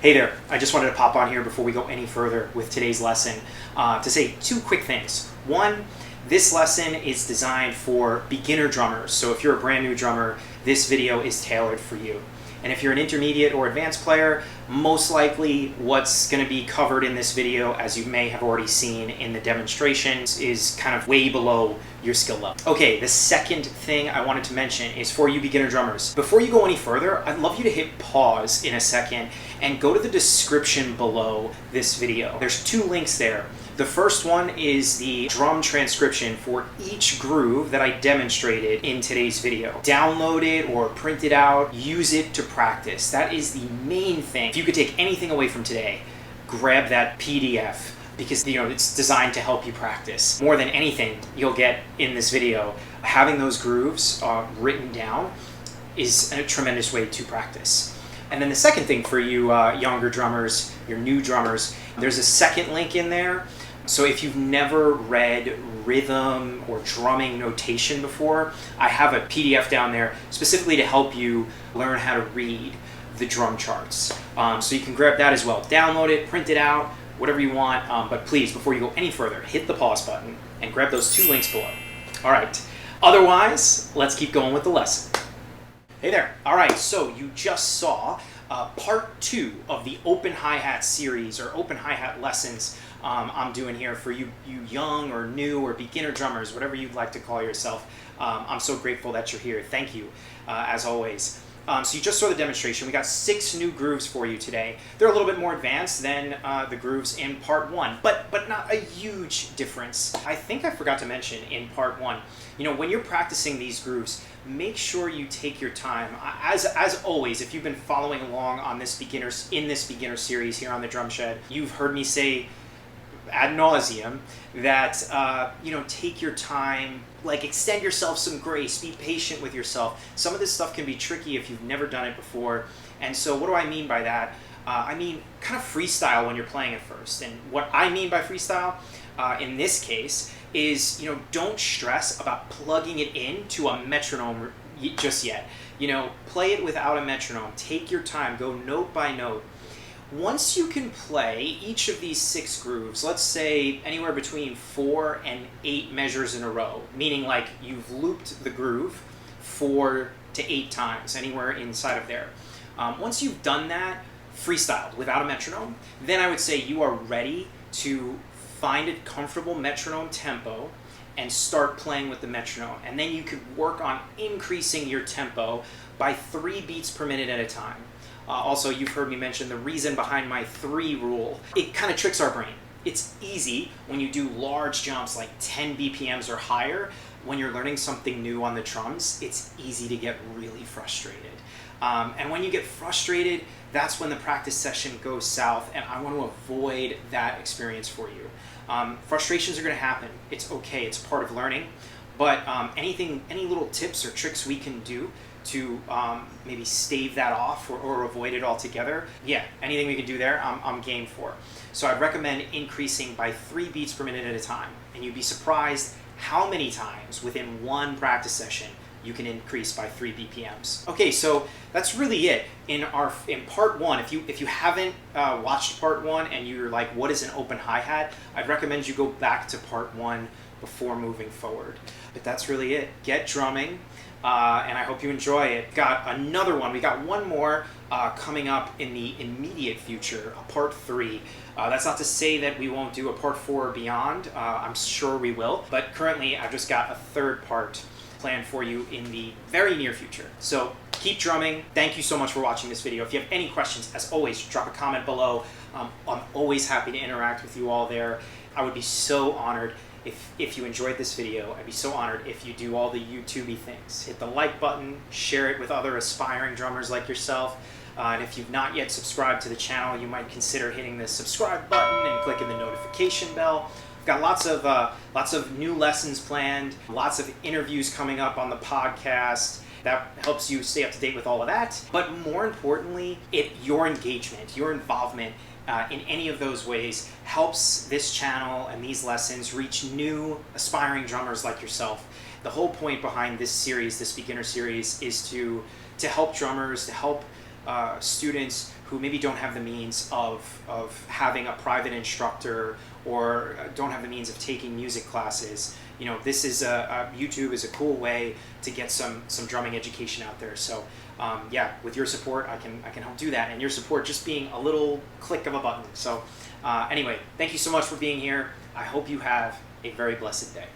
Hey there, I just wanted to pop on here before we go any further with today's lesson to say two quick things. One, this lesson is designed for beginner drummers, so if you're a brand new drummer, this video is tailored for you. And if you're an intermediate or advanced player, most likely what's going to be covered in this video, as you may have already seen in the demonstrations, is kind of way below your skill level. Okay, the second thing I wanted to mention is for you beginner drummers. Before you go any further, I'd love you to hit pause in a second and go to the description below this video. There's two links there. The first one is the drum transcription for each groove that I demonstrated in today's video. Download it or print it out, use it to practice. That is the main thing. If you could take anything away from today, grab that PDF because it's designed to help you practice. More than anything you'll get in this video, having those grooves written down is a tremendous way to practice. And then the second thing for you younger drummers, your new drummers, there's a second link in there. So if you've never read rhythm or drumming notation before, I have a PDF down there specifically to help you learn how to read the drum charts. So you can grab that as well. Download it, print it out, whatever you want. But please, before you go any further, hit the pause button and grab those two links below. All right. Otherwise, let's keep going with the lesson. Hey there. All right, so you just saw part 2 of the open hi-hat series or open hi-hat lessons I'm doing here for you young or new or beginner drummers, whatever you'd like to call yourself. I'm so grateful that you're here. Thank you, as always. So you just saw the demonstration. We got 6 new grooves for you today. They're a little bit more advanced than the grooves in part 1, but not a huge difference. I think I forgot to mention in part 1, when you're practicing these grooves, make sure you take your time. As always, if you've been following along on this beginner series here on the DrumShed, you've heard me say ad nauseum that take your time, like extend yourself some grace, be patient with yourself. Some of this stuff can be tricky if you've never done it before. And so what do I mean by that? I mean kind of freestyle when you're playing at first. And what I mean by freestyle in this case is don't stress about plugging it into a metronome just yet. Play it without a metronome. Take your time, go note by note. Once you can play each of these 6 grooves, let's say anywhere between 4 and 8 measures in a row, meaning like you've looped the groove 4 to 8 times, anywhere inside of there. Once you've done that, freestyled without a metronome, then I would say you are ready to find a comfortable metronome tempo and start playing with the metronome. And then you could work on increasing your tempo by 3 beats per minute at a time. Also, you've heard me mention the reason behind my 3 rule. It kind of tricks our brain. It's easy when you do large jumps like 10 BPMs or higher. When you're learning something new on the drums, it's easy to get really frustrated. And when you get frustrated, that's when the practice session goes south, and I want to avoid that experience for you. Frustrations are going to happen. It's okay. It's part of learning. But any little tips or tricks we can do to maybe stave that off or avoid it altogether, yeah, anything we can do there, I'm game for. So I'd recommend increasing by 3 beats per minute at a time, and you'd be surprised how many times within one practice session you can increase by 3 BPMs. Okay, so that's really it in part 1. If you haven't watched part 1 and you're like, what is an open hi-hat? I'd recommend you go back to part 1 before moving forward. But that's really it. Get drumming. And I hope you enjoy it. Got another one. We got one more coming up in the immediate future, a part 3. That's not to say that we won't do a part 4 or beyond. I'm sure we will. But currently, I've just got a 3rd part planned for you in the very near future. So keep drumming. Thank you so much for watching this video. If you have any questions, as always, drop a comment below. I'm always happy to interact with you all there. I would be so honored if you enjoyed this video. I'd be so honored if you do all the YouTubey things. Hit the like button, share it with other aspiring drummers like yourself. And if you've not yet subscribed to the channel, you might consider hitting the subscribe button and clicking the notification bell. I've got lots of new lessons planned, lots of interviews coming up on the podcast. That helps you stay up to date with all of that. But more importantly, your engagement, your involvement in any of those ways helps this channel and these lessons reach new aspiring drummers like yourself. The whole point behind this series, this beginner series, is to help drummers, to help students who maybe don't have the means of having a private instructor or don't have the means of taking music classes. You know, this is YouTube is a cool way to get some drumming education out there. So yeah, with your support, I can help do that, and your support just being a little click of a button. So anyway, thank you so much for being here. I hope you have a very blessed day.